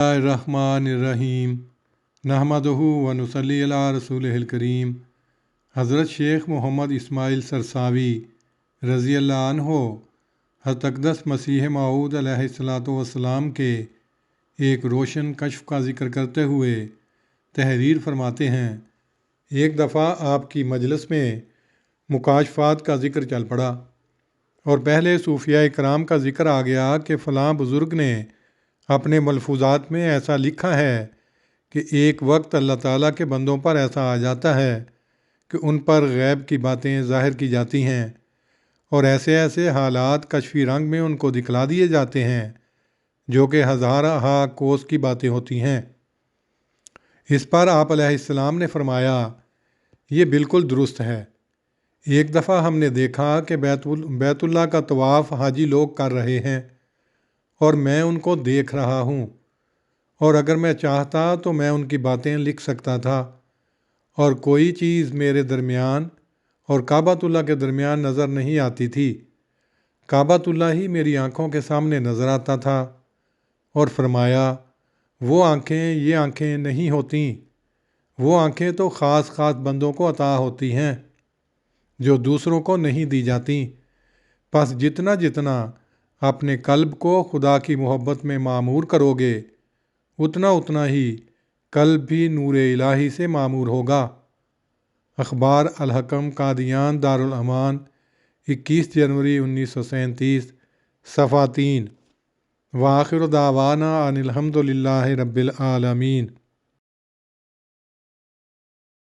الرحمن نحمدہ و نصلی علی رسولہ کریم۔ حضرت شیخ محمد اسماعیل سرساوی رضی اللہ عنہ حضرت اقدس مسیح موعود علیہ الصلوۃ والسلام کے ایک روشن کشف کا ذکر کرتے ہوئے تحریر فرماتے ہیں، ایک دفعہ آپ کی مجلس میں مکاشفات کا ذکر چل پڑا اور پہلے صوفیاء کرام کا ذکر آ گیا کہ فلاں بزرگ نے اپنے ملفوظات میں ایسا لکھا ہے کہ ایک وقت اللہ تعالیٰ کے بندوں پر ایسا آ جاتا ہے کہ ان پر غیب کی باتیں ظاہر کی جاتی ہیں اور ایسے ایسے حالات کشفی رنگ میں ان کو دکھلا دیے جاتے ہیں جو کہ ہزارہ کوس کی باتیں ہوتی ہیں۔ اس پر آپ علیہ السلام نے فرمایا، یہ بالکل درست ہے۔ ایک دفعہ ہم نے دیکھا کہ بیت اللہ کا طواف حاجی لوگ کر رہے ہیں اور میں ان کو دیکھ رہا ہوں، اور اگر میں چاہتا تو میں ان کی باتیں لکھ سکتا تھا، اور کوئی چیز میرے درمیان اور کعبۃ اللہ کے درمیان نظر نہیں آتی تھی، کعبۃ اللہ ہی میری آنکھوں کے سامنے نظر آتا تھا۔ اور فرمایا، وہ آنکھیں یہ آنکھیں نہیں ہوتیں، وہ آنکھیں تو خاص خاص بندوں کو عطا ہوتی ہیں جو دوسروں کو نہیں دی جاتیں۔ پس جتنا جتنا اپنے قلب کو خدا کی محبت میں معمور کرو گے، اتنا اتنا ہی قلب بھی نور الہی سے معمور ہوگا۔ اخبار الحکم قادیان دارالامان 21 جنوری 1937 صفحہ 3۔ وآخر دعوانا ان الحمد للہ رب العالمین۔